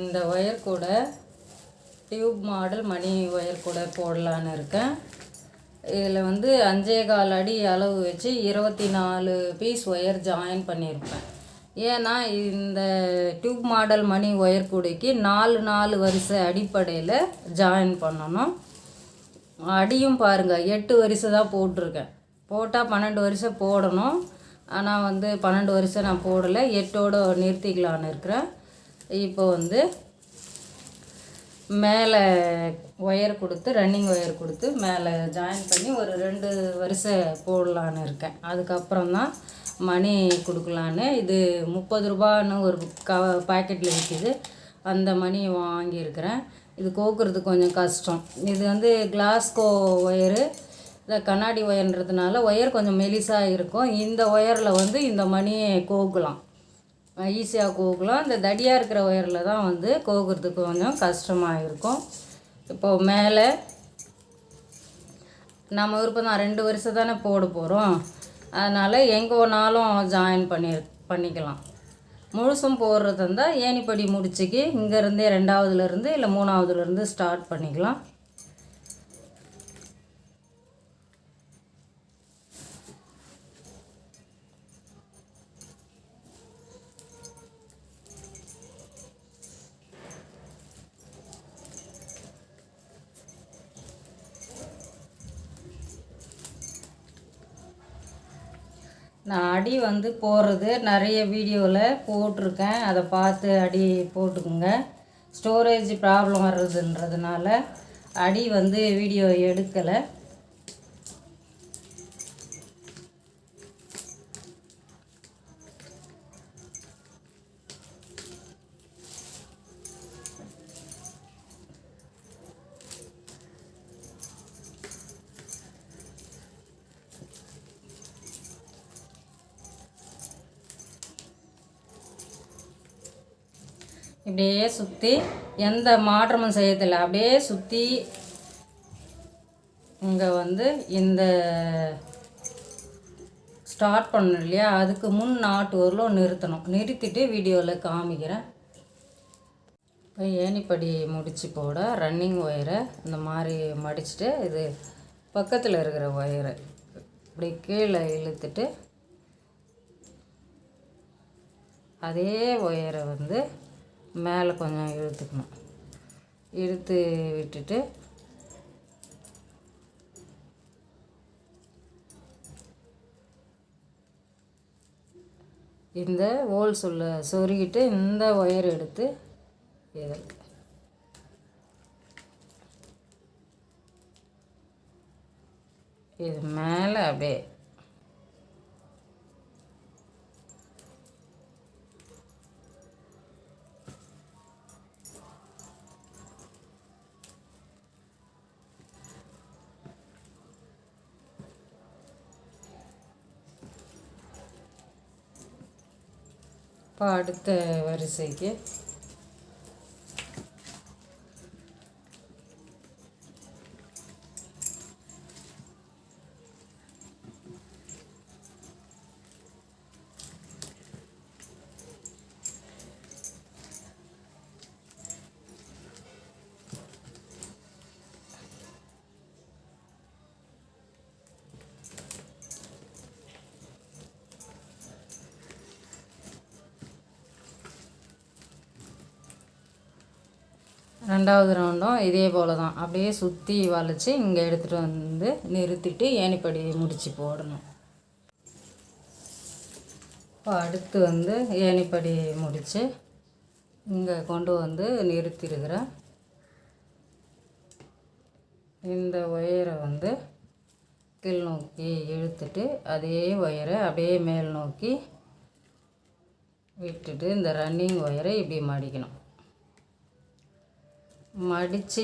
இந்த ஒயர் கூட tube model மணி wire கூட போடலான்னு இருக்கேன். இதில் 5.25 அடி அளவு வச்சு 24 பீஸ் ஒயர் ஜாயின் பண்ணியிருப்பேன். ஏன்னா இந்த டியூப் மாடல் மணி ஒயர் கூடைக்கு 4 வரிசை அடிப்படையில் ஜாயின் பண்ணணும். அடியும் பாருங்கள் 8 வரிசை தான் போட்டிருக்கேன். போட்டால் 12 வரிசை போடணும். ஆனால் 12 வரிசை நான் போடலை, 8ஓடு நிறுத்திக்கலான்னு இருக்கிறேன். இப்போ மேலே ஒயர் கொடுத்து ரன்னிங் ஒயர் கொடுத்து மேலே ஜாயின் பண்ணி ஒரு 2 வரிசை போடலான்னு இருக்கேன். அதுக்கப்புறம் தான் மணி கொடுக்கலான்னு. இது 30 ரூபான்னு ஒரு பாக்கெட்டில் விற்கிது. அந்த மணி வாங்கியிருக்கிறேன். இது கோக்குறது கொஞ்சம் கஷ்டம். இது கிளாஸ்கோ ஒயரு, இந்த கண்ணாடி ஒயர்ன்றதுனால ஒயர் கொஞ்சம் மெலிசாக இருக்கும். இந்த ஒயரில் இந்த மணியை கோக்கலாம், ஈஸியாக கோக்கலாம். இந்த தடியாக இருக்கிற ஒயரில் தான் கோக்குறதுக்கு கொஞ்சம் கஷ்டமாக இருக்கும். இப்போது மேலே நம்ம விருப்பம் தான், 2 வரிசை தானே போட போகிறோம். அதனால் எங்கே வேணாலும் ஜாயின் பண்ணிக்கலாம். முழுசும் போடுறது இருந்தால் ஏணிப்படி முடிச்சுக்கு இங்கேருந்தே 2வதுலேருந்து இல்லை 3வதுலேருந்து ஸ்டார்ட் பண்ணிக்கலாம். நான் அடி போடுறது நிறைய வீடியோவில் போட்டிருக்கேன். அதை பார்த்து அடி போட்டுக்குங்க. ஸ்டோரேஜ் ப்ராப்ளம் வர்றதுன்றதுனால அடி வீடியோ எடுக்கலை. இப்படியே சுற்றி எந்த மாற்றமும் செய்யறதில்லை. அப்படியே சுற்றி இங்கே இந்த ஸ்டார்ட் பண்ணணும் இல்லையா, அதுக்கு முன் நாட்டு ஊரில் நிறுத்தணும். நிறுத்திட்டு வீடியோவில் காமிக்கிறேன். இப்போ ஏணிப்படி முடிச்சு போட ரன்னிங் ஒயரை இந்த மாதிரி மடிச்சுட்டு இது பக்கத்தில் இருக்கிற ஒயரை இப்படி கீழே இழுத்துட்டு அதே ஒயரை மேலே கொஞ்சம் இழுத்துக்கணும். இழுத்து விட்டுட்டு இந்த ஹோல் சொருகிட்டு இந்த ஒயர் எடுத்து இது மேலே அப்படியே இப்போ அடுத்த வரிசைக்கு ரெண்டாவது ரவுண்டும் இதே போல் தான் அப்படியே சுற்றி வளைச்சி இங்கே எடுத்துகிட்டு நிறுத்திட்டு ஏணிப்படி முடிச்சு போடணும். இப்போ அடுத்து ஏணிப்படி முடித்து இங்கே கொண்டு நிறுத்திருக்கிறேன். இந்த ஒயரை கீழ் நோக்கி இழுத்துட்டு அதே ஒயரை அப்படியே மேல் நோக்கி விட்டுட்டு இந்த ரன்னிங் ஒயரை இப்படி மடிக்கணும். மடித்து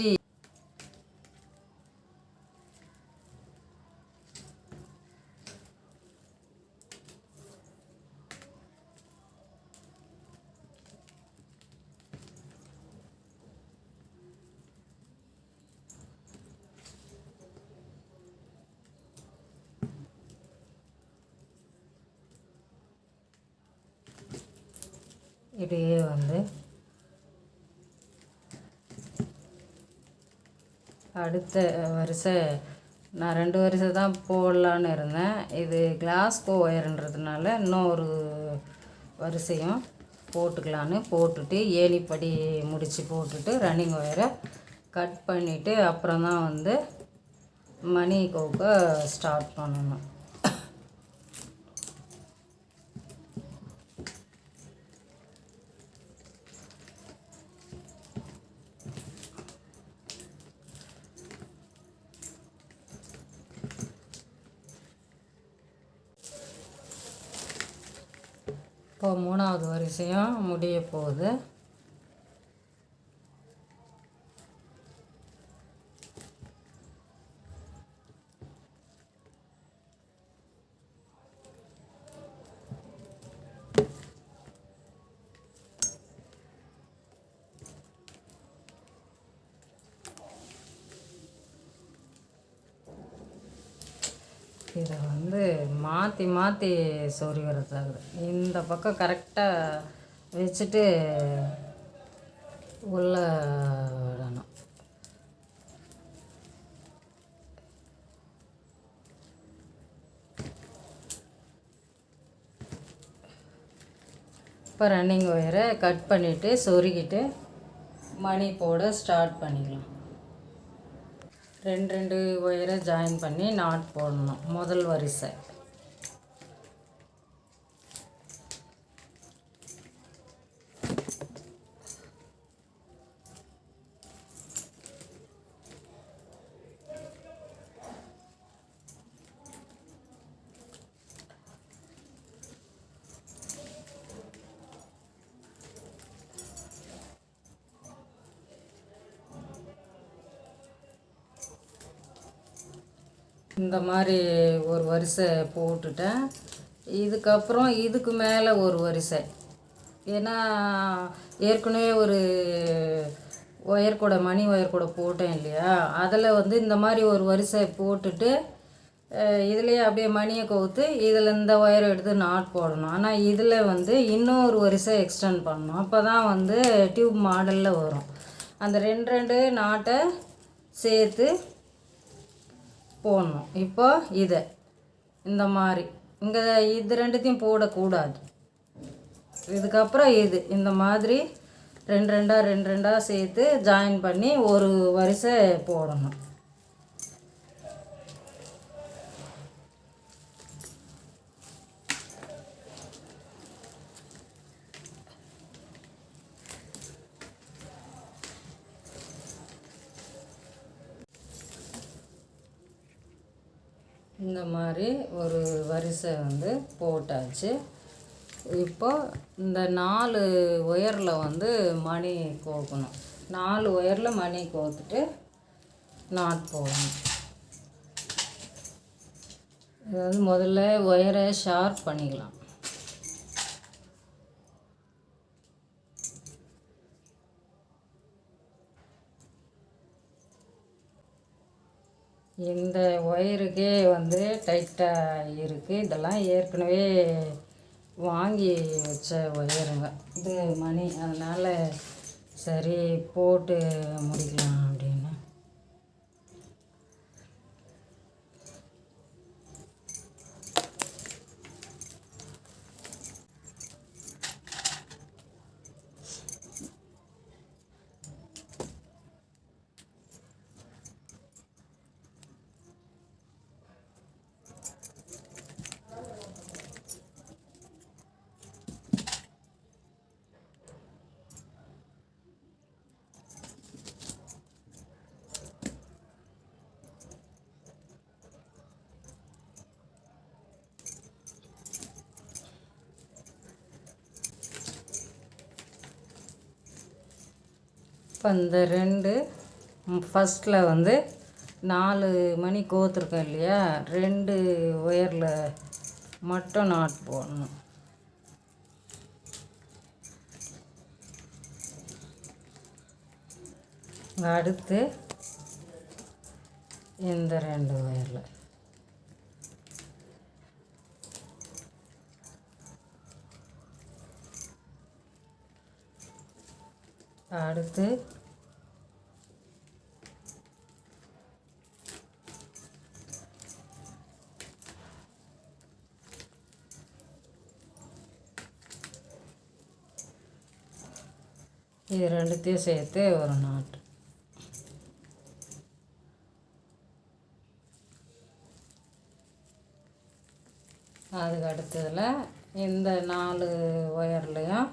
இதையே அடுத்த வரிசை நான் 2 வரிசை தான் போடலான்னு இருந்தேன். இது கிளாஸ்கோ ஒயர்ன்றதுனால இன்னும் ஒரு வரிசையும் போட்டுக்கலான்னு போட்டுட்டு ஏணிப்படி முடித்து போட்டுட்டு ரன்னிங் ஒயரை கட் பண்ணிவிட்டு அப்புறம் தான் வந்து மணி கோக்க ஸ்டார்ட் பண்ணணும். இப்போ 3வது வரிசையும் முடிய போகுது. இதை வந்து மாற்றி மாற்றி சொறி வரதாகுது. இந்த பக்கம் கரெக்டாக வச்சுட்டு உள்ளே விடணும். இப்போ ரன்னிங் ஒயரை கட் பண்ணிவிட்டு சொருகிட்டு மணி போட ஸ்டார்ட் பண்ணிக்கலாம். 2 ஒயரை ஜாயின் பண்ணி நாட் போடணும். முதல் வரிசை இந்த மாதிரி ஒரு வரிசை போட்டுட்டேன். இதுக்கப்புறம் இதுக்கு மேலே ஒரு வரிசை, ஏன்னா ஏற்கனவே ஒரு ஒயர் கூட மணி ஒயர் கூட போட்டேன் இல்லையா, அதில் வந்து இந்த மாதிரி ஒரு வரிசை போட்டுட்டு இதுலேயே அப்படியே மணியை கவுத்து இதில் இந்த ஒயரை எடுத்து நாட் போடணும். ஆனால் இதில் வந்து இன்னொரு வரிசை எக்ஸ்டெண்ட் பண்ணணும். அப்போ தான் வந்து டியூப் மாடலில் வரும். அந்த 2 நாட்டை சேர்த்து போடணும். இப்போ இதை இந்த மாதிரி இங்கே இது 2த்தையும் போடக்கூடாது. இதுக்கப்புறம் இது இந்த மாதிரி 2 சேர்த்து ஜாயின் பண்ணி ஒரு வரிசை போடணும். இந்த மாதிரி ஒரு வரிசை வந்து போட்டாச்சு. இப்போ இந்த 4 ஒயரில் வந்து மணி கோக்கணும். 4 ஒயரில் மணி கோத்துட்டு நாட் போடணும். இது வந்து முதல்ல ஒயரை ஷார்ப் பண்ணிக்கலாம். இந்த ஒயருக்கே வந்து டைட்டாக இருக்குது. இதெல்லாம் ஏற்கனவே வாங்கி வச்ச ஒயருங்க. இது மணி, அதனால் சரி போட்டு முடிக்கலாம் அப்படின்னு. இப்போ இந்த 2 ஃபஸ்ட்டில் வந்து 4 மணி கோத்துருக்கோம் இல்லையா, 2 ஒயரில் மட்டும் நாட் போடணும். அடுத்து இந்த 2 ஒயரில் அடுத்து இது ரெண்டுத்தையும் சேர்த்து ஒரு நாட்டு. அதுக்கு அடுத்ததில் இந்த 4 ஒயர்லேயும்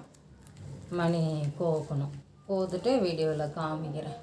மணி கோக்கணும். கோத்துட்டு வீடியோவில் காமிக்கிறேன்.